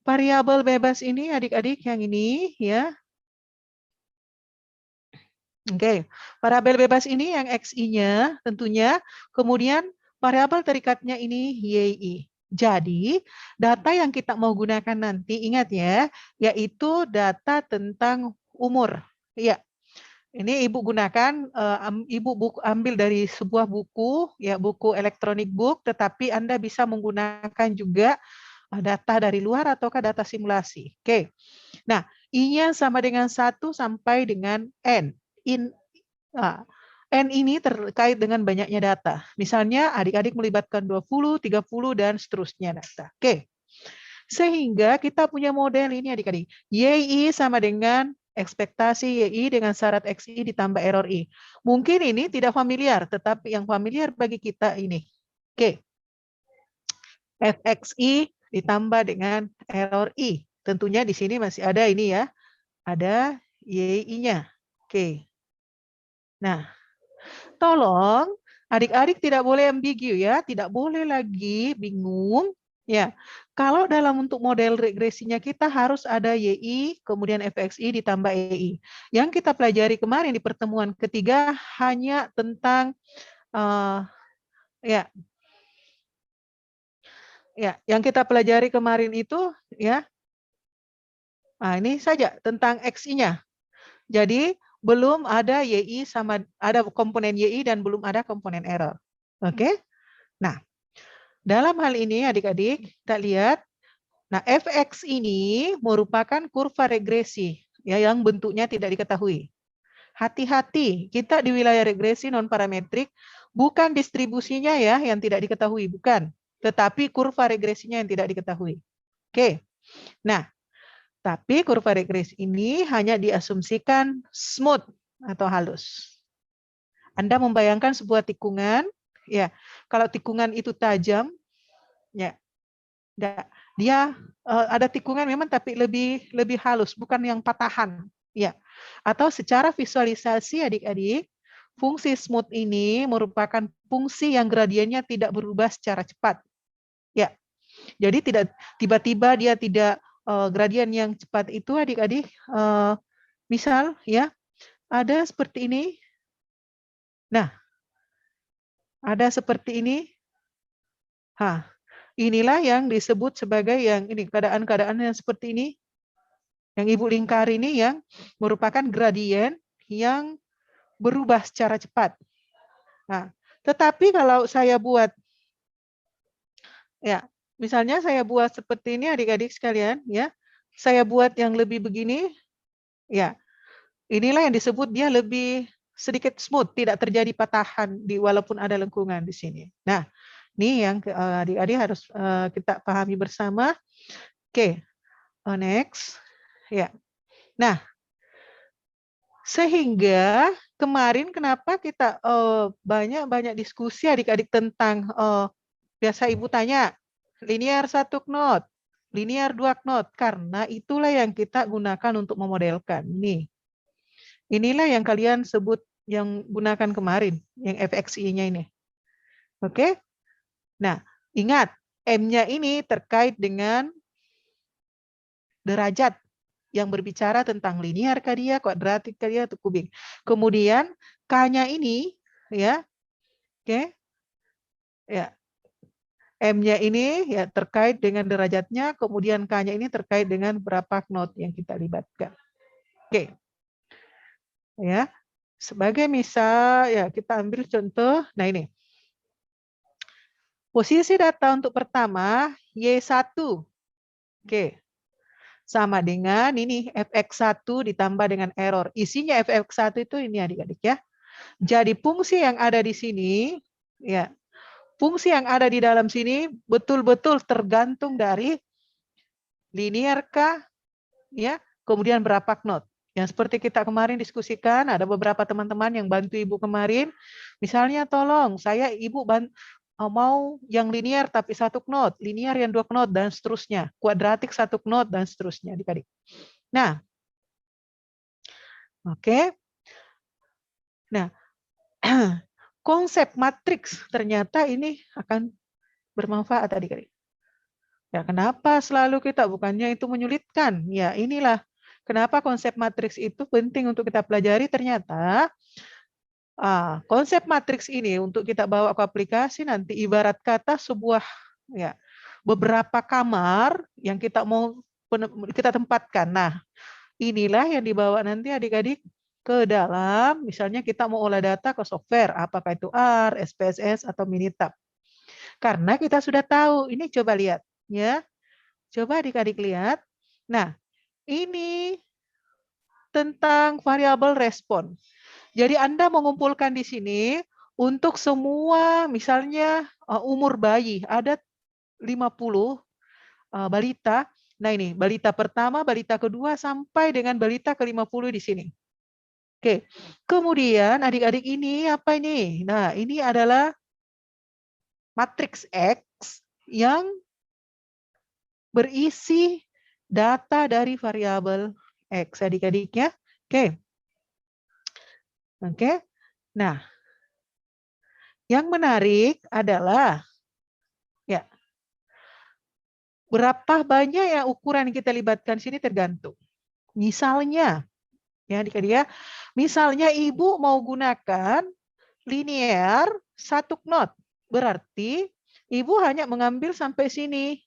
variabel bebas ini adik-adik yang ini ya. Oke, variabel bebas ini yang XI-nya tentunya, kemudian variabel terikatnya ini YI. Jadi, data yang kita mau gunakan nanti, ingat ya, yaitu data tentang umur. Ya, ini Ibu gunakan, Ibu ambil dari sebuah buku, ya buku elektronik book, tetapi Anda bisa menggunakan juga data dari luar ataukah data simulasi. Oke, nah, I-nya sama dengan 1 sampai dengan N. Nah, N ini terkait dengan banyaknya data. Misalnya adik-adik melibatkan 20, 30, dan seterusnya data. Oke. Sehingga kita punya model ini adik-adik. YI sama dengan ekspektasi YI dengan syarat XI ditambah error I. Mungkin ini tidak familiar, tetapi yang familiar bagi kita ini. Oke. FXI ditambah dengan error I. Tentunya di sini masih ada ini ya. Ada YI-nya. Oke. Nah, tolong adik-adik tidak boleh ambigu ya, tidak boleh lagi bingung ya. Kalau dalam untuk model regresinya kita harus ada YI kemudian FXI ditambah EI. Yang kita pelajari kemarin di pertemuan ketiga hanya tentang ya yang kita pelajari kemarin itu ya. Nah, ini saja tentang XI-nya. Jadi belum ada YI sama ada komponen YI dan belum ada komponen error. Oke? Nah, dalam hal ini adik-adik kita lihat, nah fx ini merupakan kurva regresi ya yang bentuknya tidak diketahui. Hati-hati, kita di wilayah regresi non parametrik bukan distribusinya ya yang tidak diketahui, bukan, tetapi kurva regresinya yang tidak diketahui. Oke. Nah, tapi kurva regresi ini hanya diasumsikan smooth atau halus. Anda membayangkan sebuah tikungan, ya, kalau tikungan itu tajam, ya, dia ada tikungan memang tapi lebih halus, bukan yang patahan, ya. Atau secara visualisasi adik-adik, fungsi smooth ini merupakan fungsi yang gradiennya tidak berubah secara cepat, ya. Jadi tidak tiba-tiba dia tidak gradien yang cepat itu adik-adik, misal ya ada seperti ini. Nah, ada seperti ini. Inilah yang disebut sebagai yang ini keadaan-keadaan yang seperti ini. Yang Ibu lingkar ini yang merupakan gradien yang berubah secara cepat. Nah, tetapi kalau saya buat ya, misalnya saya buat seperti ini adik-adik sekalian ya. Saya buat yang lebih begini ya. Inilah yang disebut dia lebih sedikit smooth, tidak terjadi patahan di walaupun ada lengkungan di sini. Nah, ini yang adik-adik harus kita pahami bersama. Oke, next. Ya. Nah, sehingga kemarin kenapa kita banyak diskusi adik-adik tentang biasa Ibu tanya linear 1 knot, linear 2 knot, karena itulah yang kita gunakan untuk memodelkan. Nih. Inilah yang kalian sebut yang gunakan kemarin, yang FXI-nya ini. Oke? Nah, ingat, M-nya ini terkait dengan derajat yang berbicara tentang linear kah dia, kuadratik kah dia, atau kubik. Kemudian K-nya ini, ya, oke, ya, M-nya ini ya terkait dengan derajatnya, kemudian K-nya ini terkait dengan berapa knot yang kita libatkan. Oke. Ya. Sebagai misal ya kita ambil contoh, nah ini. Posisi data untuk pertama Y1. Oke. Sama dengan ini fx1 ditambah dengan error. Isinya fx1 itu ini adik-adik ya. Jadi fungsi yang ada di sini ya. Fungsi yang ada di dalam sini betul-betul tergantung dari linear kah ya, kemudian berapa knot. Yang seperti kita kemarin diskusikan, ada beberapa teman-teman yang bantu Ibu kemarin. Misalnya tolong, saya Ibu mau yang linear tapi 1 knot, linear yang 2 knot, dan seterusnya. Kuadratik 1 knot, dan seterusnya. Adik-adik. Nah, oke. Nah, konsep matriks ternyata ini akan bermanfaat adik-adik. Ya, kenapa selalu kita? Bukannya itu menyulitkan. Ya, inilah kenapa konsep matriks itu penting untuk kita pelajari. Ternyata konsep matriks ini untuk kita bawa ke aplikasi nanti ibarat kata sebuah ya beberapa kamar yang kita mau kita tempatkan. Nah, inilah yang dibawa nanti adik-adik ke dalam, misalnya kita mau olah data ke software, apakah itu R, SPSS, atau Minitab. Karena kita sudah tahu, ini coba lihat. Ya, coba adik-adik lihat. Nah, ini tentang variabel respon. Jadi Anda mengumpulkan di sini untuk semua, misalnya umur bayi, ada 50 balita. Nah ini, balita pertama, balita kedua, sampai dengan balita ke-50 di sini. Oke, kemudian adik-adik ini apa ini? Nah, ini adalah matriks X yang berisi data dari variabel X, adik-adik ya. Oke. Oke. Nah, yang menarik adalah ya, berapa banyak yang ukuran yang kita libatkan sini tergantung. Misalnya, ya adik-adik ya, misalnya ibu mau gunakan linear 1 knot, berarti ibu hanya mengambil sampai sini,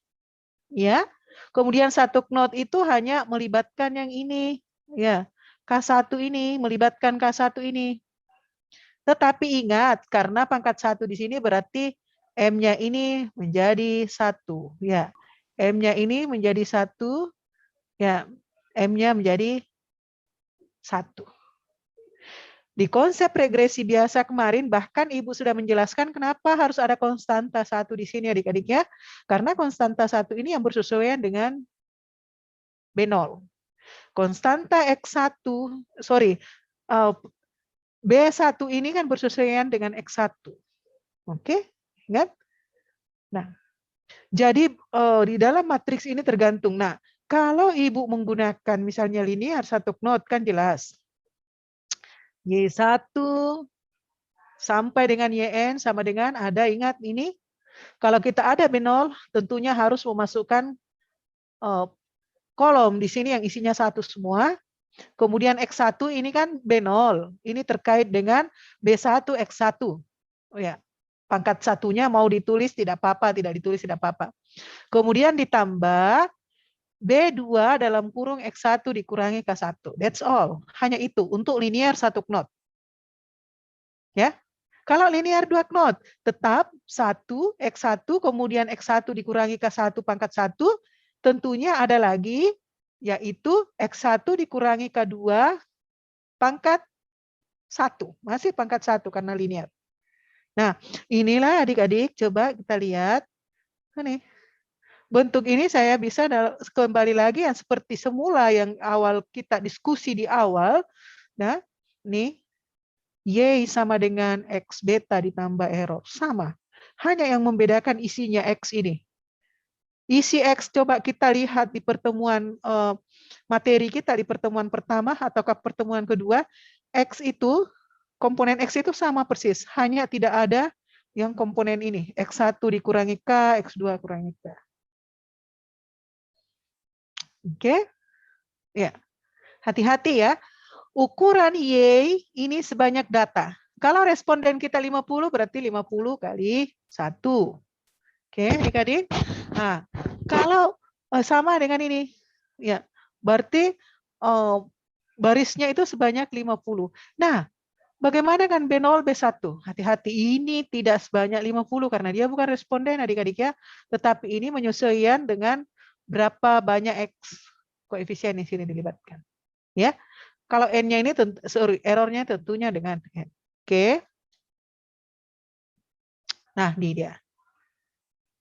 ya. Kemudian 1 knot itu hanya melibatkan yang ini, ya. K1 ini melibatkan K1 ini. Tetapi ingat, karena pangkat 1 di sini berarti M-nya ini menjadi 1, ya. M-nya ini menjadi 1, ya. M-nya menjadi 1. Di konsep regresi biasa kemarin, bahkan Ibu sudah menjelaskan kenapa harus ada konstanta 1 di sini adik-adik ya. Karena konstanta 1 ini yang bersesuaian dengan B0. Konstanta X1, B1 ini kan bersesuaian dengan X1. Oke, ingat? Nah, jadi di dalam matriks ini tergantung. Nah, kalau Ibu menggunakan misalnya linear 1 knot kan jelas. Y1 sampai dengan YN sama dengan ada, ingat ini, kalau kita ada B0 tentunya harus memasukkan kolom di sini yang isinya 1 semua. Kemudian X1 ini kan B0, ini terkait dengan B1 X1. Oh ya, pangkat satunya mau ditulis tidak apa-apa, tidak ditulis tidak apa-apa. Kemudian ditambah B2 dalam kurung X1 dikurangi K1. That's all. Hanya itu untuk linear 1 knot. Ya. Kalau linear 2 knot, tetap 1 X1 kemudian X1 dikurangi K1 pangkat 1, tentunya ada lagi yaitu X1 dikurangi K2 pangkat 1. Masih pangkat 1 karena linear. Nah, inilah adik-adik, coba kita lihat. Ini. Bentuk ini saya bisa kembali lagi yang seperti semula yang awal kita diskusi di awal. Nah, nih Y sama dengan X beta ditambah error. Sama. Hanya yang membedakan isinya X ini. Isi X coba kita lihat di pertemuan materi kita di pertemuan pertama atau pertemuan kedua. X itu, komponen X itu sama persis. Hanya tidak ada yang komponen ini. X1 dikurangi K, X2 kurangi K. Oke? Ya. Hati-hati ya. Ukuran Y ini sebanyak data. Kalau responden kita 50, berarti 50 kali 1. Oke, adik-adik. Nah, kalau sama dengan ini, ya, berarti barisnya itu sebanyak 50. Nah, bagaimana kan B0, B1? Hati-hati, ini tidak sebanyak 50 karena dia bukan responden adik-adik ya, tetapi ini menyesuaikan dengan berapa banyak X koefisien di sini dilibatkan. Ya. Kalau N-nya ini, errornya tentunya dengan N. Oke. Nah, ini dia.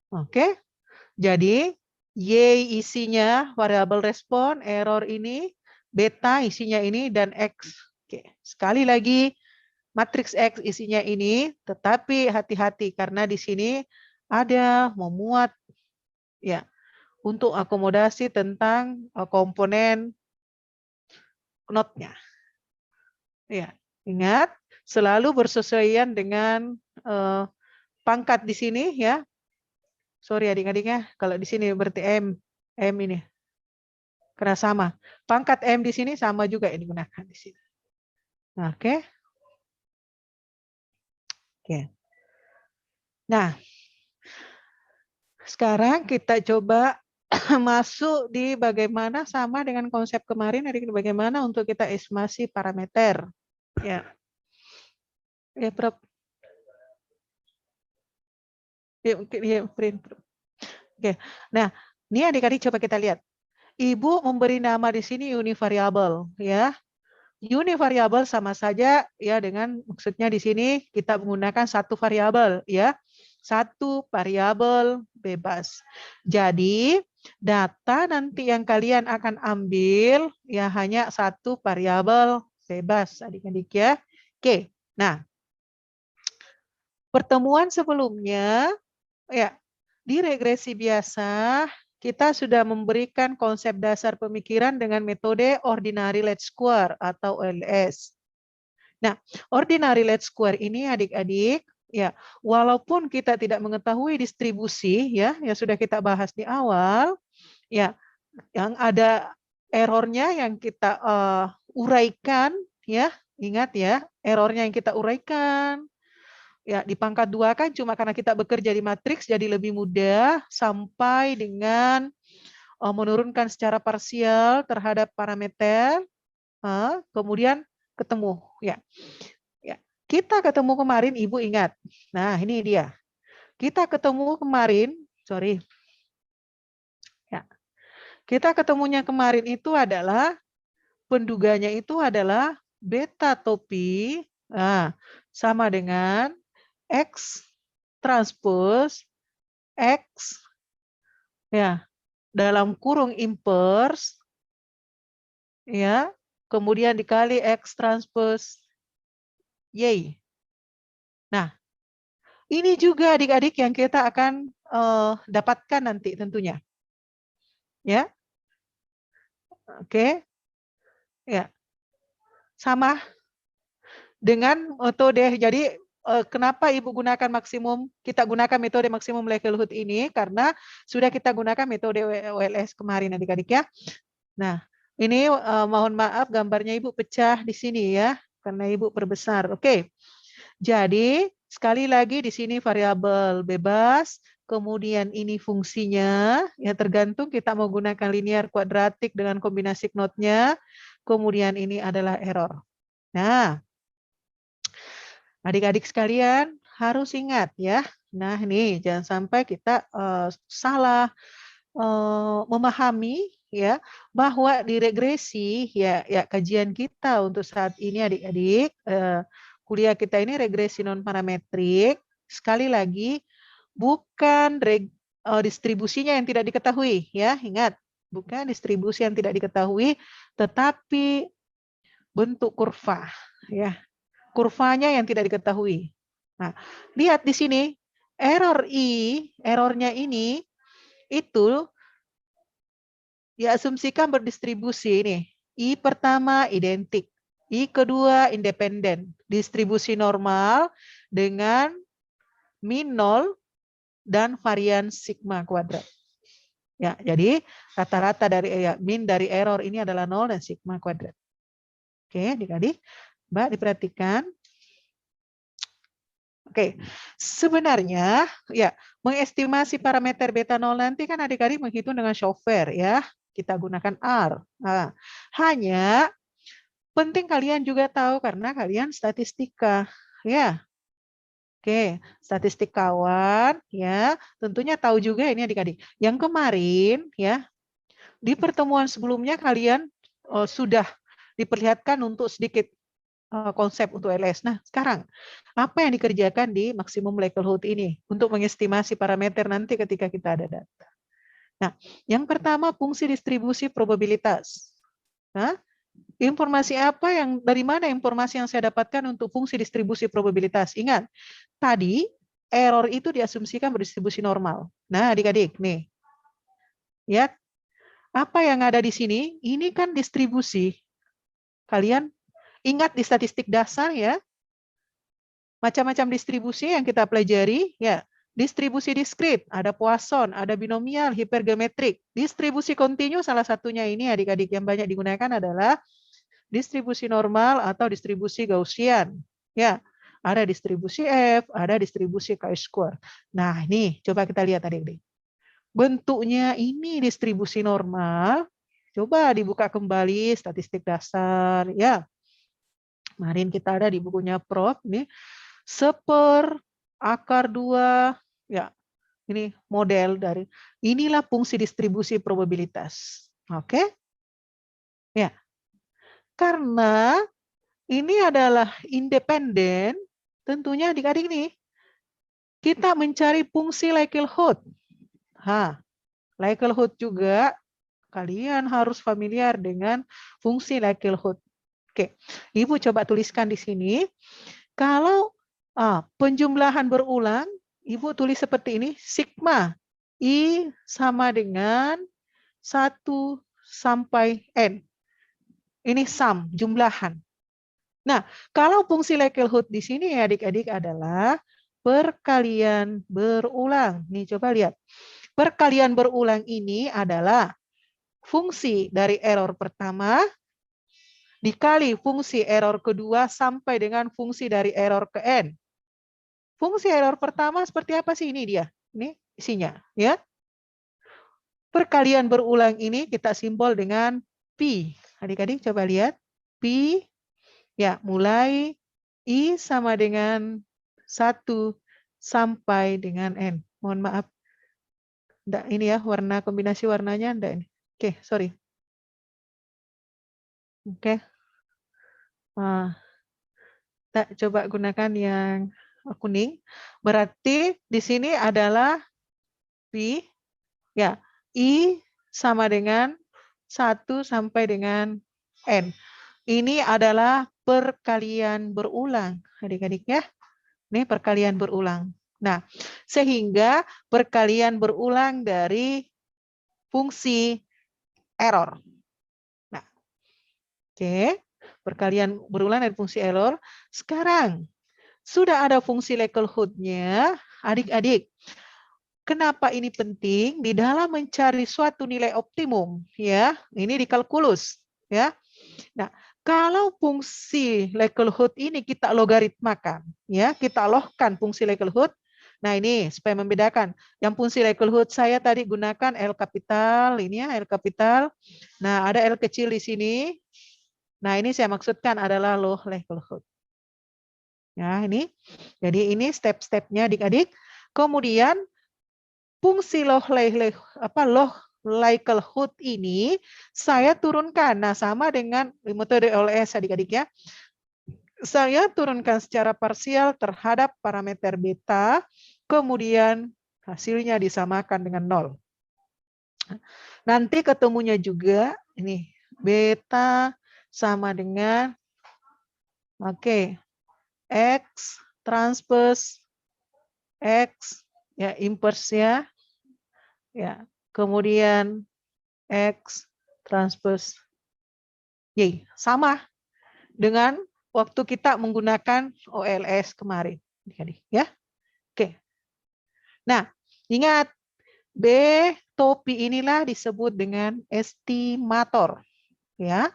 Oke. Jadi, Y isinya variabel respon, error ini, beta isinya ini, dan X. Oke. Sekali lagi, matriks X isinya ini, tetapi hati-hati karena di sini ada memuat ya untuk akomodasi tentang komponen knotnya. Ya, ingat selalu bersesuaian dengan pangkat di sini ya. Sorry adik-adiknya, kalau di sini berarti M ini. Karena sama. Pangkat M di sini sama juga yang digunakan di sini. Oke. Oke. Nah, sekarang kita coba masuk di bagaimana sama dengan konsep kemarin, bagaimana untuk kita estimasi parameter. Ya. Ya, Prof. Ya, print. Oke. Nah, ini adik-adik coba kita lihat. Ibu memberi nama di sini univariable, ya. Univariable sama saja ya dengan maksudnya di sini kita menggunakan satu variabel, ya. Satu variabel bebas. Jadi data nanti yang kalian akan ambil ya hanya satu variabel bebas, adik-adik ya. Oke. Nah, pertemuan sebelumnya ya di regresi biasa kita sudah memberikan konsep dasar pemikiran dengan metode ordinary least square atau OLS. Nah, ordinary least square ini adik-adik ya, walaupun kita tidak mengetahui distribusi ya, yang sudah kita bahas di awal, ya, yang ada errornya yang kita uraikan ya, ingat ya, errornya yang kita uraikan. Ya, di pangkat 2 kan cuma karena kita bekerja di matriks jadi lebih mudah sampai dengan menurunkan secara parsial terhadap parameter, kemudian ketemu ya. Ya, kita ketemu kemarin, Ibu ingat. Nah, ini dia. Kita ketemu kemarin, sorry. Ya. Kita ketemunya kemarin itu adalah penduganya itu adalah beta topi sama dengan X transpose X ya dalam kurung inverse ya kemudian dikali X transpose Y. Nah, ini juga adik-adik yang kita akan dapatkan nanti tentunya. Ya. Oke. Ya. Sama dengan metode. Jadi kenapa Ibu gunakan maksimum? Kita gunakan metode maksimum likelihood ini karena sudah kita gunakan metode OLS kemarin adik-adik ya. Nah, ini mohon maaf gambarnya Ibu pecah di sini ya karena Ibu perbesar. Oke. Jadi sekali lagi di sini variabel bebas, kemudian ini fungsinya ya tergantung kita mau gunakan linear kuadratik dengan kombinasi knot-nya. Kemudian ini adalah error. Nah, adik-adik sekalian harus ingat ya. Nah, ini jangan sampai kita salah memahami ya bahwa di regresi ya kajian kita untuk saat ini adik-adik kuliah kita ini regresi non parametrik. Sekali lagi bukan distribusinya yang tidak diketahui ya, ingat, bukan distribusi yang tidak diketahui tetapi bentuk kurva ya. Kurvanya yang tidak diketahui. Nah, lihat di sini errornya ini itu diasumsikan berdistribusi ini. I pertama identik, I kedua independen. Distribusi normal dengan min 0 dan varian sigma kuadrat. Ya, jadi rata-rata dari min dari error ini adalah 0 dan sigma kuadrat. Oke, adik-adik, Mbak diperhatikan. Oke, sebenarnya ya mengestimasi parameter beta 0 nanti kan adik-adik menghitung dengan chauffeur ya. Kita gunakan R. Nah, hanya penting kalian juga tahu karena kalian statistika ya. Oke, statistikawan ya, tentunya tahu juga ini adik-adik. Yang kemarin ya di pertemuan sebelumnya kalian sudah diperlihatkan untuk sedikit konsep untuk LS. Nah, sekarang apa yang dikerjakan di maksimum likelihood ini untuk mengestimasi parameter nanti ketika kita ada data? Nah, yang pertama fungsi distribusi probabilitas. Nah, informasi apa yang dari mana informasi yang saya dapatkan untuk fungsi distribusi probabilitas? Ingat, tadi error itu diasumsikan berdistribusi normal. Nah, adik-adik nih. Ya. Apa yang ada di sini? Ini kan distribusi. Kalian ingat di statistik dasar ya, macam-macam distribusi yang kita pelajari ya. Distribusi diskrit, ada Poisson, ada binomial, hipergeometrik. Distribusi kontinu salah satunya ini adik-adik yang banyak digunakan adalah distribusi normal atau distribusi Gaussian. Ya, ada distribusi F, ada distribusi chi-square. Nah, ini coba kita lihat adik-adik. Bentuknya ini distribusi normal. Coba dibuka kembali statistik dasar. Ya, kemarin kita ada di bukunya Prof. Ini 1/(-2). Ya, ini model dari inilah fungsi distribusi probabilitas. Oke? Ya. Karena ini adalah independen, tentunya adik-adik nih kita mencari fungsi likelihood. Likelihood juga kalian harus familiar dengan fungsi likelihood. Oke, Ibu coba tuliskan di sini. Kalau penjumlahan berulang, Ibu tulis seperti ini, sigma I sama dengan 1 sampai N. Ini sum, jumlahan. Nah, kalau fungsi likelihood di sini adik-adik adalah perkalian berulang. Nih, coba lihat. Perkalian berulang ini adalah fungsi dari error pertama dikali fungsi error kedua sampai dengan fungsi dari error ke N. Fungsi error pertama seperti apa sih ini dia? Ini isinya, ya. Perkalian berulang ini kita simbol dengan pi. Adik-adik coba lihat. Pi, ya mulai I sama dengan 1 sampai dengan N. Mohon maaf. Enggak ini ya, warna kombinasi warnanya enggak ini. Oke, sorry. Oke. Kita coba gunakan yang kuning. Berarti di sini adalah pi, ya, I sama dengan 1 sampai dengan N. Ini adalah perkalian berulang, adik-adik ya. Ini perkalian berulang. Nah, sehingga perkalian berulang dari fungsi error. Nah, oke. Perkalian berulang dari fungsi error. Sekarang, sudah ada fungsi likelihood-nya, adik-adik. Kenapa ini penting? Di dalam mencari suatu nilai optimum, ya. Ini di kalkulus, ya. Nah, kalau fungsi likelihood ini kita logaritmakan, ya, kita logkan fungsi likelihood. Nah, ini supaya membedakan. Yang fungsi likelihood saya tadi gunakan L kapital, ini ya L kapital. Nah, ada L kecil di sini. Nah, ini saya maksudkan adalah low likelihood. Ya, ini. Jadi ini step-stepnya adik-adik. Kemudian fungsi low likelihood ini saya turunkan. Nah, sama dengan metode OLS adik-adik ya. Saya turunkan secara parsial terhadap parameter beta, kemudian hasilnya disamakan dengan 0. Nanti ketemunya juga ini beta sama dengan X transpose X ya inverse ya. Kemudian X transpose Y sama dengan waktu kita menggunakan OLS kemarin. Ya. Oke. Nah, ingat B topi inilah disebut dengan estimator. Ya.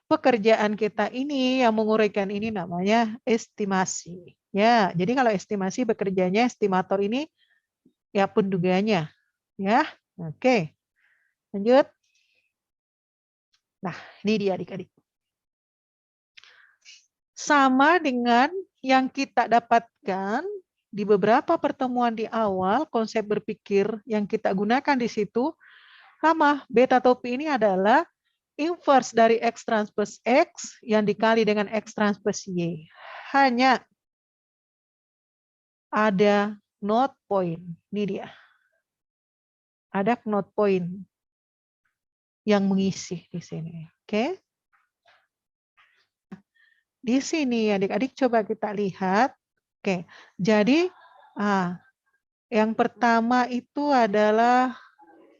Pekerjaan kita ini yang menguraikan ini namanya estimasi. Ya, jadi kalau estimasi bekerjanya estimator ini ya penduganya. Ya. Oke. Lanjut. Nah, ini dia adik-adik. Sama dengan yang kita dapatkan di beberapa pertemuan di awal, konsep berpikir yang kita gunakan di situ, sama beta topi ini adalah inverse dari X transpose X yang dikali dengan X transpose Y. Hanya ada knot point. Ini dia. Ada knot point yang mengisi di sini. Oke. Di sini adik-adik coba kita lihat. Oke. Jadi yang pertama itu adalah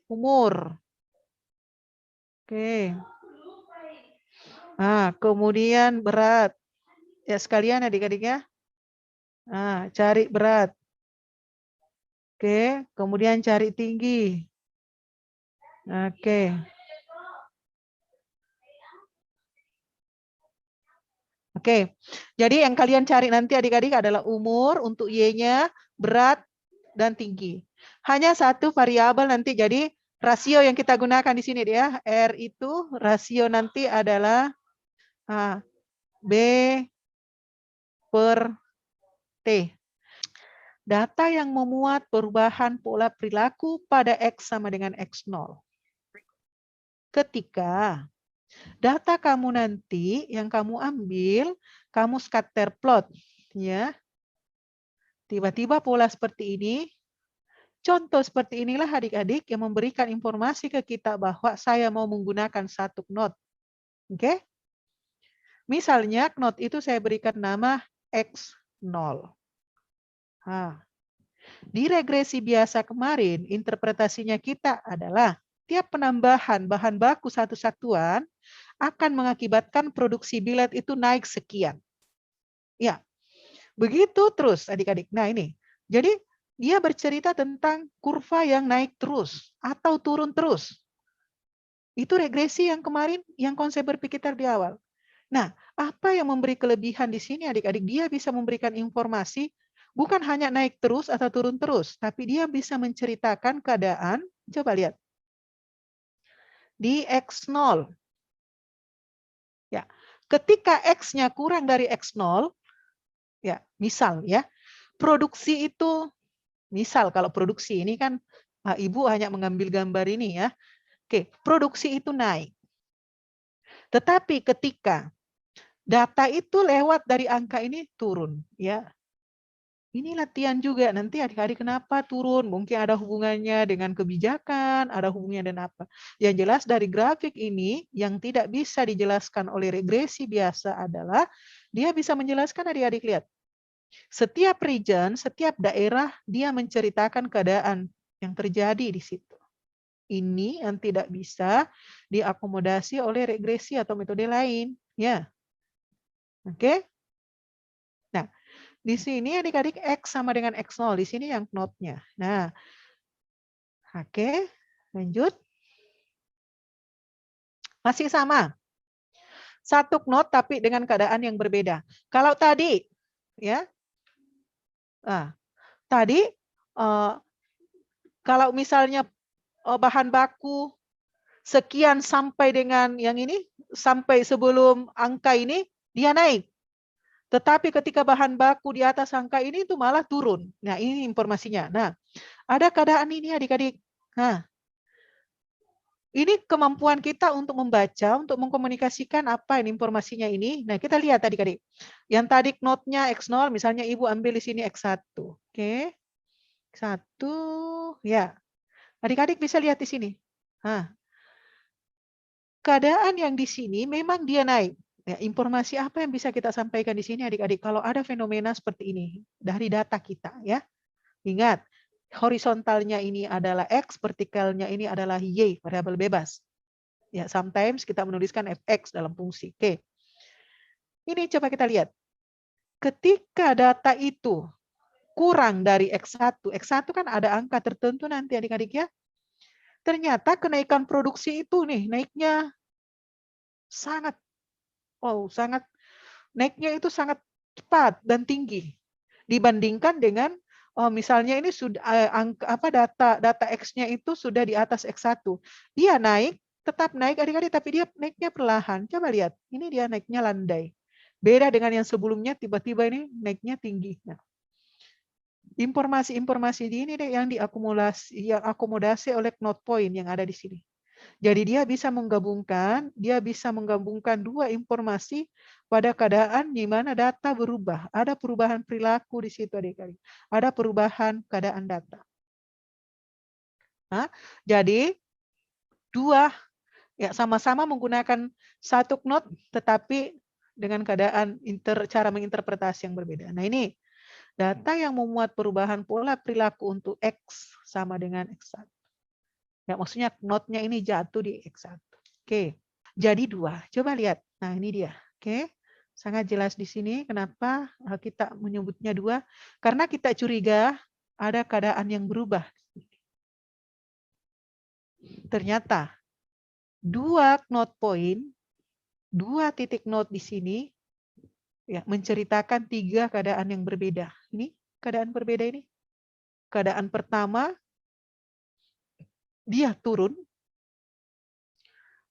umur. Oke. Kemudian berat. Ya sekalian adik-adik ya. Cari berat. Oke, kemudian cari tinggi. Oke. Oke, jadi yang kalian cari nanti adik-adik adalah umur untuk Y-nya, berat, dan tinggi. Hanya satu variabel nanti, jadi rasio yang kita gunakan di sini dia, R itu rasio nanti adalah B per T. Data yang memuat perubahan pola perilaku pada X sama dengan X0. Ketika data kamu nanti yang kamu ambil, kamu scatter plot, ya. Tiba-tiba pola seperti ini, contoh seperti inilah adik-adik yang memberikan informasi ke kita bahwa saya mau menggunakan satu knot. Oke? Misalnya knot itu saya berikan nama X0. Di regresi biasa kemarin, interpretasinya kita adalah tiap penambahan bahan baku satu satuan akan mengakibatkan produksi billet itu naik sekian. Ya, begitu terus adik-adik. Nah ini, jadi dia bercerita tentang kurva yang naik terus atau turun terus. Itu regresi yang kemarin yang konsep berpikir di awal. Nah, apa yang memberi kelebihan di sini adik-adik? Dia bisa memberikan informasi bukan hanya naik terus atau turun terus, tapi dia bisa menceritakan keadaan, coba lihat, di X0. Ya, ketika X-nya kurang dari X0, ya, misal ya, produksi itu, misal kalau produksi ini kan Ibu hanya mengambil gambar ini ya. Oke, produksi itu naik. Tetapi ketika data itu lewat dari angka ini turun, ya. Ini latihan juga, nanti adik-adik kenapa turun, mungkin ada hubungannya dengan kebijakan, ada hubungannya dengan apa. Yang jelas dari grafik ini, yang tidak bisa dijelaskan oleh regresi biasa adalah, dia bisa menjelaskan adik-adik lihat. Setiap region, setiap daerah, dia menceritakan keadaan yang terjadi di situ. Ini yang tidak bisa diakomodasi oleh regresi atau metode lain. Ya, oke? Nah, di sini adik-adik X sama dengan X0. Di sini yang knotnya. Nah, oke, lanjut. Masih sama. Satu knot tapi dengan keadaan yang berbeda. Kalau tadi, ya, tadi kalau misalnya bahan baku sekian sampai dengan yang ini, sampai sebelum angka ini, dia naik. Tetapi ketika bahan baku di atas angka ini itu malah turun. Nah, ini informasinya. Nah, ada keadaan ini adik-adik. Nah, ini kemampuan kita untuk membaca, untuk mengkomunikasikan apa ini informasinya ini. Nah, kita lihat adik-adik. Yang tadi knotnya X0, misalnya Ibu ambil di sini X1. Oke. X1, ya. Adik-adik bisa lihat di sini. Nah, keadaan yang di sini memang dia naik. Ya, informasi apa yang bisa kita sampaikan di sini adik-adik kalau ada fenomena seperti ini dari data kita ya. Ingat, horizontalnya ini adalah X, vertikalnya ini adalah Y, variabel bebas. Ya, sometimes kita menuliskan fx dalam fungsi. Oke. Ini coba kita lihat. Ketika data itu kurang dari X1, X1 kan ada angka tertentu nanti adik-adik ya. Ternyata kenaikan produksi itu nih naiknya sangat naiknya itu sangat cepat dan tinggi dibandingkan dengan misalnya ini sudah data X-nya itu sudah di atas X1. Dia naik, tetap naik adik-adik tapi dia naiknya perlahan. Coba lihat, ini dia naiknya landai. Beda dengan yang sebelumnya tiba-tiba ini naiknya tinggi. Nah, informasi-informasi ini deh yang diakomodasi oleh knot point yang ada di sini. Jadi dia bisa menggabungkan dua informasi pada keadaan di mana data berubah. Ada perubahan perilaku di situ adik-adik. Ada perubahan keadaan data. Nah, jadi dua ya sama-sama menggunakan satu knot tetapi dengan keadaan cara menginterpretasi yang berbeda. Nah, ini data yang memuat perubahan pola perilaku untuk X sama dengan X1. Ya, maksudnya knotnya ini jatuh di X1. Oke. Jadi dua. Coba lihat. Nah, ini dia. Oke. Sangat jelas di sini kenapa kita menyebutnya dua. Karena kita curiga ada keadaan yang berubah. Ternyata 2 knot point, 2 titik knot di sini ya menceritakan 3 keadaan yang berbeda. Ini keadaan berbeda ini. Keadaan pertama dia turun.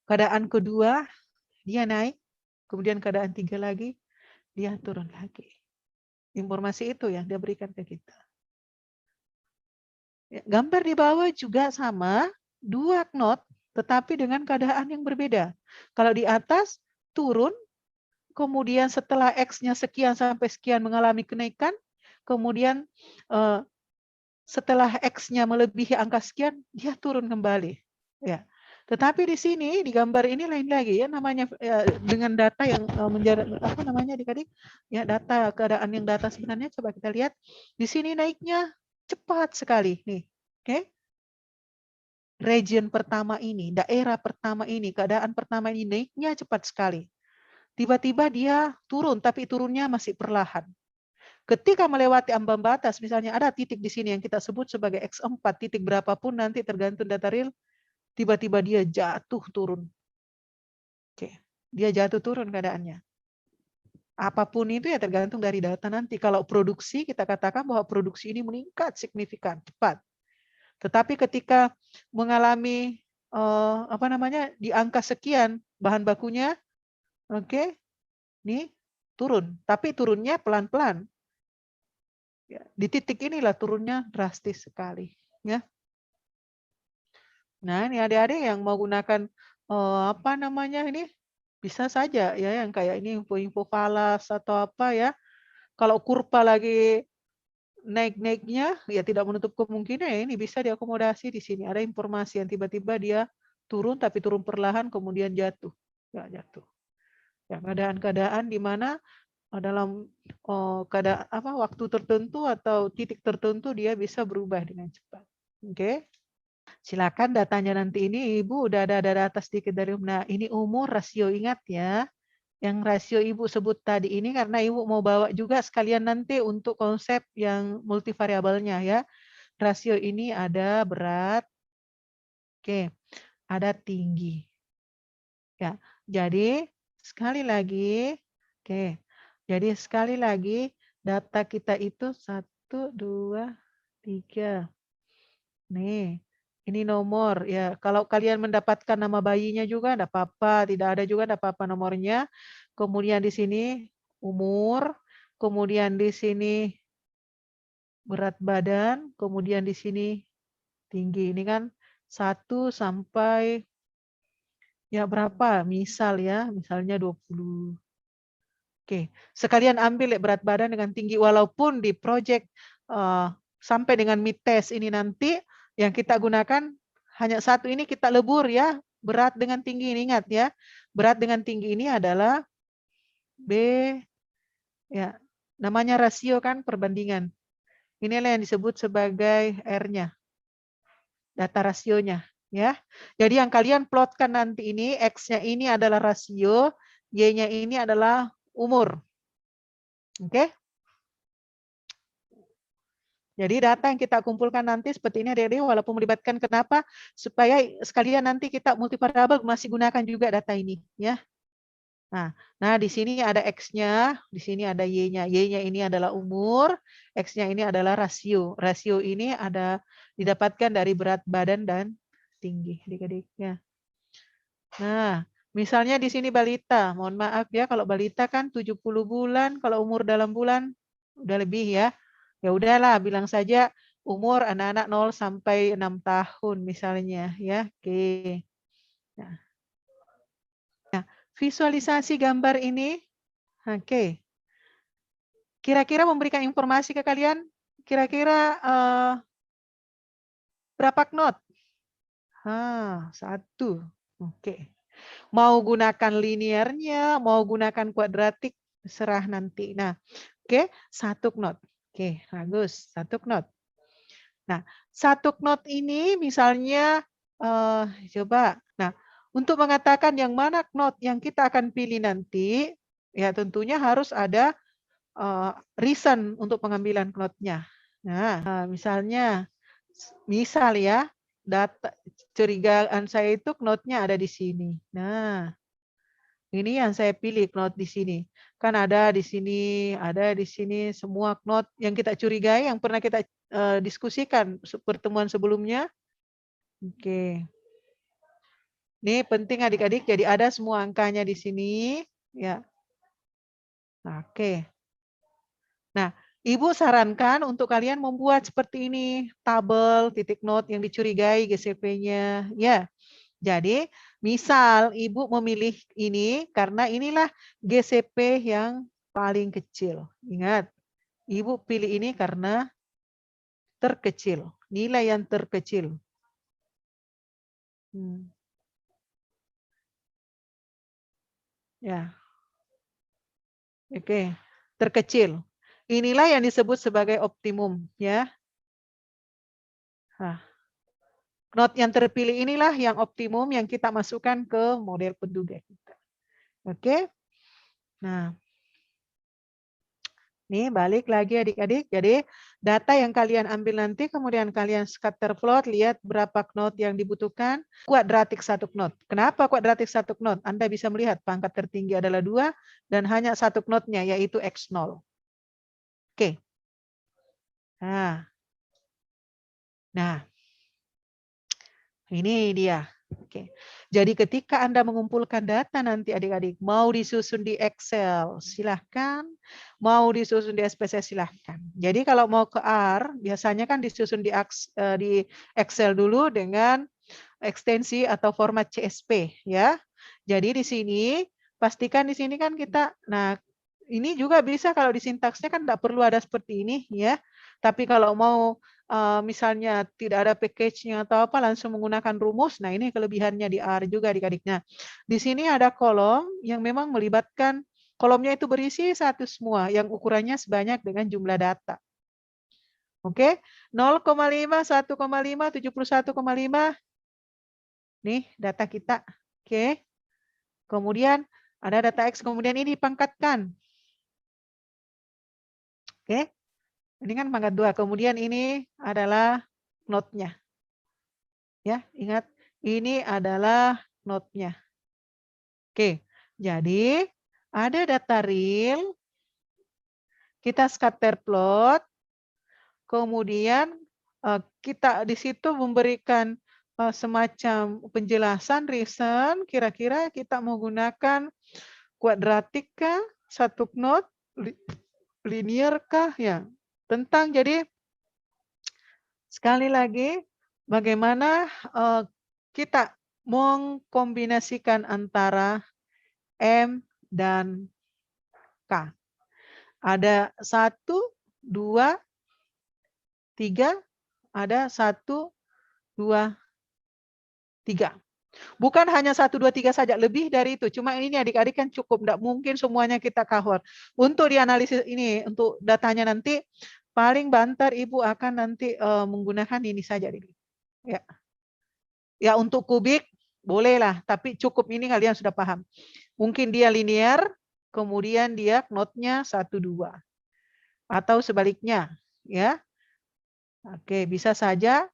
Keadaan kedua dia naik. Kemudian keadaan 3 lagi dia turun lagi. Informasi itu yang dia berikan ke kita. Ya, gambar di bawah juga sama, 2 knot tetapi dengan keadaan yang berbeda. Kalau di atas turun, kemudian setelah X-nya sekian sampai sekian mengalami kenaikan, kemudian setelah X-nya melebihi angka sekian, dia turun kembali. Ya. Tetapi di sini di gambar ini lain lagi ya, namanya dengan data yang menjadi apa namanya adik-adik? Ya, data keadaan yang data sebenarnya coba kita lihat. Di sini naiknya cepat sekali nih. Oke. Region pertama ini, daerah pertama ini, keadaan pertama ini naiknya cepat sekali. Tiba-tiba dia turun, tapi turunnya masih perlahan. Ketika melewati ambang batas, misalnya ada titik di sini yang kita sebut sebagai X4, titik berapapun nanti tergantung data real, tiba-tiba dia jatuh turun. Oke, dia jatuh turun keadaannya. Apapun itu ya tergantung dari data nanti. Kalau produksi, kita katakan bahwa produksi ini meningkat signifikan, cepat. Tetapi ketika mengalami di angka sekian bahan bakunya, oke, nih turun. Tapi turunnya pelan-pelan. Ya, di titik inilah turunnya drastis sekali. Ya. Nah, ini adik-adik yang mau gunakan ini bisa saja ya yang kayak ini info-info falas atau apa ya. Kalau kurva lagi naik-naiknya ya tidak menutup kemungkinan ya ini bisa diakomodasi di sini. Ada informasi yang tiba-tiba dia turun tapi turun perlahan kemudian jatuh. Ya, jatuh. Ya, keadaan-keadaan di mana dalam waktu tertentu atau titik tertentu dia bisa berubah dengan cepat. Oke. Silakan datanya nanti ini Ibu udah ada data sedikit dari Nah, ini umur rasio ingat ya. Yang rasio Ibu sebut tadi ini karena Ibu mau bawa juga sekalian nanti untuk konsep yang multivariabelnya ya. Rasio ini ada berat, oke, ada tinggi. Ya, jadi sekali lagi, oke. Jadi sekali lagi data kita itu 1, 2, 3. Nih, ini nomor ya. Kalau kalian mendapatkan nama bayinya juga enggak apa-apa, tidak ada juga enggak apa-apa nomornya. Kemudian di sini umur, kemudian di sini berat badan, kemudian di sini tinggi. Ini kan 1 sampai ya berapa? Misal ya, misalnya 20. Oke, sekalian ambil berat badan dengan tinggi walaupun di project sampai dengan mid test ini nanti yang kita gunakan hanya satu ini kita lebur ya, berat dengan tinggi ini ingat ya. Berat dengan tinggi ini adalah B ya. Namanya rasio kan perbandingan. Inilah yang disebut sebagai R-nya. Data rasionya ya. Jadi yang kalian plotkan nanti ini X-nya ini adalah rasio, Y-nya ini adalah umur. Oke? Jadi data yang kita kumpulkan nanti seperti ini adik-adik walaupun melibatkan kenapa? Supaya sekalian nanti kita multivariabel masih gunakan juga data ini ya. Nah di sini ada X-nya, di sini ada Y-nya. Y-nya ini adalah umur, X-nya ini adalah rasio. Rasio ini ada didapatkan dari berat badan dan tinggi adik-adiknya. Nah, misalnya di sini balita, mohon maaf ya kalau balita kan 70 bulan, kalau umur dalam bulan udah lebih ya. Ya udahlah bilang saja umur anak-anak 0 sampai 6 tahun misalnya ya. Oke. Nah, visualisasi gambar ini oke. Kira-kira memberikan informasi ke kalian kira-kira berapa knot? 1. Oke. Mau gunakan linearnya, mau gunakan kuadratik, terserah nanti. Nah, oke, 1 knot. Oke, bagus, 1 knot. Nah, 1 knot ini misalnya coba. Nah, untuk mengatakan yang mana knot yang kita akan pilih nanti, ya tentunya harus ada reason untuk pengambilan knotnya. Nah, misalnya, misal ya, data curigaan saya itu knot-nya ada di sini. Nah, ini yang saya pilih knot di sini. Kan ada di sini, ada di sini, semua knot yang kita curigai, yang pernah kita diskusikan pertemuan sebelumnya. Oke. Ini penting adik-adik, jadi ada semua angkanya di sini. Ya. Oke. Nah, Ibu sarankan untuk kalian membuat seperti ini, tabel titik not yang dicurigai GCP-nya. Ya. Jadi, misal Ibu memilih ini karena inilah GCP yang paling kecil. Ingat, Ibu pilih ini karena terkecil, nilai yang terkecil. Ya. Oke, terkecil. Inilah yang disebut sebagai optimum, ya. Nah, knot yang terpilih inilah yang optimum yang kita masukkan ke model penduga kita. Oke. Nah, nih balik lagi adik-adik. Jadi data yang kalian ambil nanti kemudian kalian scatter plot, lihat berapa knot yang dibutuhkan. Kuadratik 1 knot. Kenapa kuadratik 1 knot? Anda bisa melihat pangkat tertinggi adalah 2 dan hanya 1 knotnya yaitu X0. Oke. Nah, ini dia. Oke. Jadi ketika Anda mengumpulkan data nanti adik-adik, mau disusun di Excel, silahkan. Mau disusun di SPSS, silahkan. Jadi kalau mau ke R, biasanya kan disusun di Excel dulu dengan ekstensi atau format CSV. Ya. Jadi di sini, pastikan di sini kan kita, nah ini juga bisa kalau di sintaksnya kan tidak perlu ada seperti ini. Ya. Tapi kalau mau misalnya tidak ada package-nya atau apa, langsung menggunakan rumus. Nah, ini kelebihannya di R juga adik-adik. Nah, di sini ada kolom yang memang melibatkan, kolomnya itu berisi satu semua, yang ukurannya sebanyak dengan jumlah data. Oke, 0,5, 1,5, 71,5. Nih, data kita. Oke. Kemudian ada data X, kemudian ini dipangkatkan. Oke. Ini kan pangkat 2. Kemudian ini adalah notnya. Ya, ingat ini adalah notnya. Oke, jadi ada data real, kita scatter plot, kemudian kita di situ memberikan semacam penjelasan reason, kira-kira kita menggunakan kuadratik kah, 1 knot, linear kah, ya. Tentang, jadi sekali lagi bagaimana kita mengkombinasikan antara M dan K. Ada 1, 2, 3, ada 1, 2, 3. Bukan hanya 1, 2, 3 saja, lebih dari itu. Cuma ini adik-adik kan cukup, tidak mungkin semuanya kita cover. Untuk dianalisis ini, untuk datanya nanti, paling banter Ibu akan nanti menggunakan ini saja. Ya. Ya, untuk kubik, bolehlah, tapi cukup ini kalian sudah paham. Mungkin dia linear, kemudian dia knotnya 1, 2. Atau sebaliknya, ya. Oke, bisa saja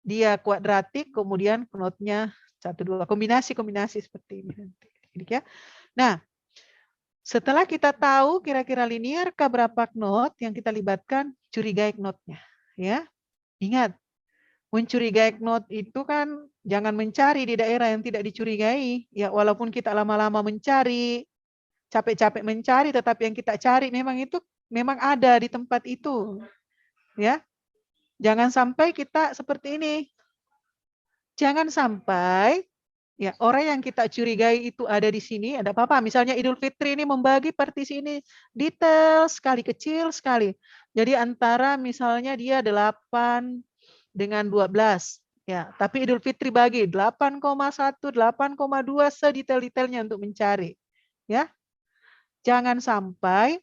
dia kuadratik, kemudian knotnya 1, 2. Kombinasi-kombinasi seperti ini nanti. Ya. Nah, setelah kita tahu kira-kira linear ke berapa knot yang kita libatkan, curigai knotnya. Ya. Ingat, mencurigai knot itu kan jangan mencari di daerah yang tidak dicurigai. Ya, walaupun kita lama-lama mencari, capek-capek mencari, tetapi yang kita cari memang itu memang ada di tempat itu. Ya. Jangan sampai kita seperti ini. Jangan sampai ya orang yang kita curigai itu ada di sini, ada apa-apa. Misalnya Idul Fitri ini membagi partisi ini detail sekali, kecil sekali. Jadi antara misalnya dia 8 dengan 12. Ya, tapi Idul Fitri bagi 8,1, 8,2 sedetail-detailnya untuk mencari. Ya. Jangan sampai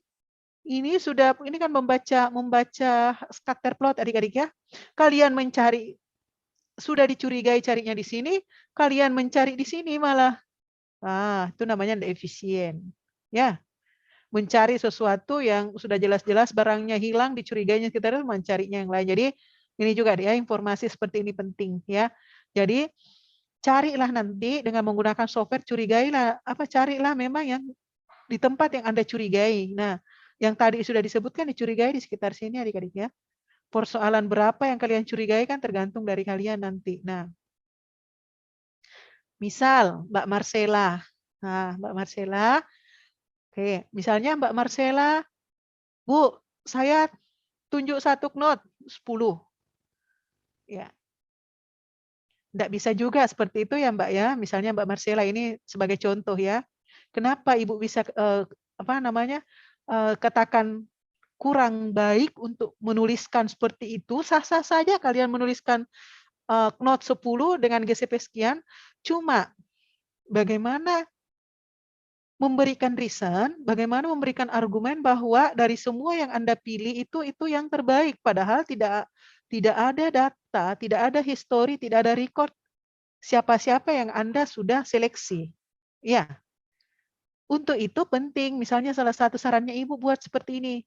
ini kan membaca scatter plot adik-adik ya. Kalian mencari, sudah dicurigai carinya di sini, kalian mencari di sini malah. Itu namanya tidak efisien. Ya. mencari sesuatu yang sudah jelas-jelas barangnya hilang, dicurigainya kita harus mencarinya yang lain. Jadi ini juga ya, informasi seperti ini penting ya. Jadi carilah nanti dengan menggunakan software, curigailah carilah memang yang di tempat yang Anda curigai. Nah, yang tadi sudah disebutkan dicurigai di sekitar sini adik-adik ya. Persoalan berapa yang kalian curigai kan tergantung dari kalian nanti. Nah, misal Mbak Marcella. Nah, Mbak Marcella. Oke, misalnya Mbak Marcella, Bu, saya tunjuk satu knot 10. Ya. Tidak bisa juga seperti itu ya Mbak ya. Misalnya Mbak Marcella ini sebagai contoh ya. Kenapa Ibu bisa katakan kurang baik untuk menuliskan seperti itu? Sah-sah saja kalian menuliskan knot 10 dengan GCP sekian. Cuma bagaimana memberikan reason, bagaimana memberikan argumen bahwa dari semua yang Anda pilih itu yang terbaik, padahal tidak ada data, tidak ada history, tidak ada record siapa-siapa yang Anda sudah seleksi. Ya. Untuk itu penting, misalnya salah satu sarannya Ibu buat seperti ini.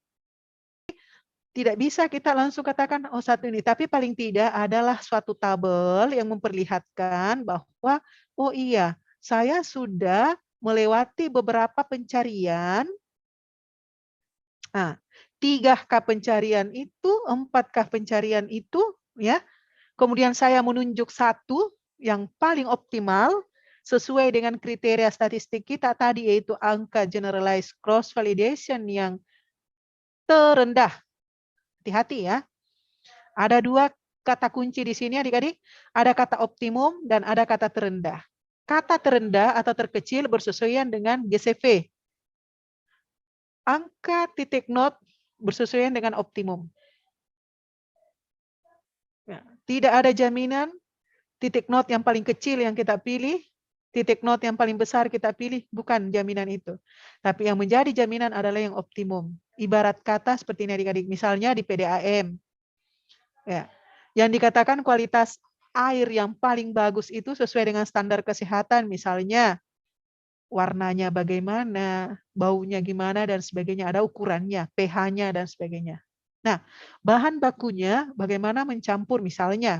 Tidak bisa kita langsung katakan, oh satu ini. Tapi paling tidak adalah suatu tabel yang memperlihatkan bahwa, oh iya, saya sudah melewati beberapa pencarian. Nah, 3K pencarian itu, 4K pencarian itu, ya. Kemudian saya menunjuk satu yang paling optimal sesuai dengan kriteria statistik kita tadi, yaitu angka generalized cross validation yang terendah. Hati-hati ya. Ada 2 kata kunci di sini adik-adik. Ada kata optimum dan ada kata terendah. Kata terendah atau terkecil bersesuaian dengan GCV. Angka titik not bersesuaian dengan optimum. Ya, tidak ada jaminan titik not yang paling kecil yang kita pilih, titik not yang paling besar kita pilih, bukan jaminan itu. Tapi yang menjadi jaminan adalah yang optimum. Ibarat kata seperti ini adik-adik, misalnya di PDAM. Ya. Yang dikatakan kualitas air yang paling bagus itu sesuai dengan standar kesehatan, misalnya warnanya bagaimana, baunya gimana, dan sebagainya. Ada ukurannya, pH-nya, dan sebagainya. Nah, bahan bakunya bagaimana mencampur, misal ya,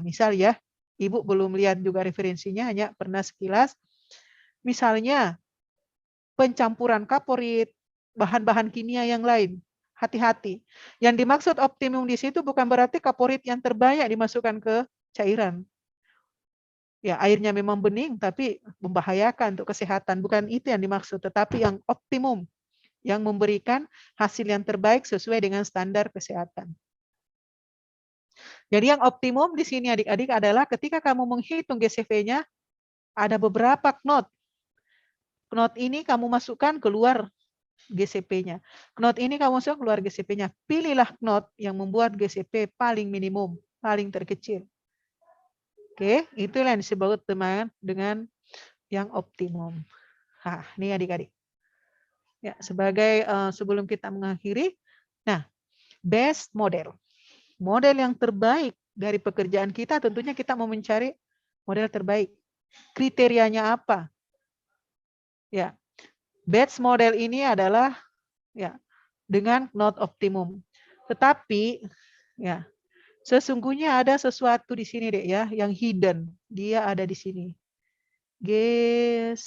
Ibu belum lihat juga referensinya, hanya pernah sekilas. Misalnya, pencampuran kaporit, bahan-bahan kimia yang lain. Hati-hati. Yang dimaksud optimum di situ bukan berarti kaporit yang terbanyak dimasukkan ke cairan. Ya, airnya memang bening, tapi membahayakan untuk kesehatan. Bukan itu yang dimaksud, tetapi yang optimum, yang memberikan hasil yang terbaik sesuai dengan standar kesehatan. Jadi yang optimum di sini adik-adik adalah ketika kamu menghitung GCV-nya, ada beberapa knot. Knot ini kamu masukkan keluar GCP-nya. Knot ini kamu masukkan keluar GCP-nya. Pilihlah knot yang membuat GCP paling minimum, paling terkecil. Oke, itulah yang disebut dengan yang optimum. Nah, ini adik-adik. Ya, sebagai sebelum kita mengakhiri, nah, best model. Model yang terbaik dari pekerjaan kita tentunya kita mau mencari model terbaik. Kriterianya apa? Ya. Best model ini adalah ya dengan knot optimum. Tetapi ya, sesungguhnya ada sesuatu di sini deh ya, yang hidden. Dia ada di sini. GCV.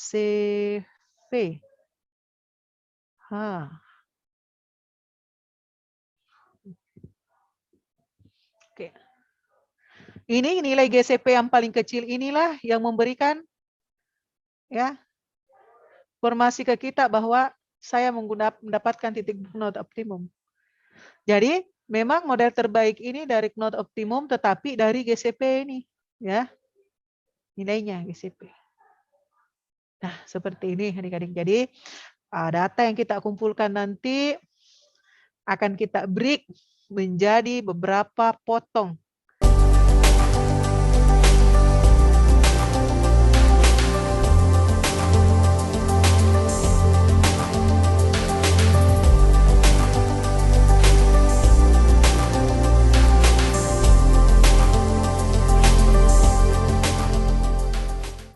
Oke. Ini nilai GCP yang paling kecil inilah yang memberikan ya informasi ke kita bahwa saya mendapatkan titik knot optimum. Jadi memang model terbaik ini dari knot optimum, tetapi dari GCP ini, ya nilainya GCP. Nah seperti ini adik-adik. Jadi data yang kita kumpulkan nanti akan kita break menjadi beberapa potong.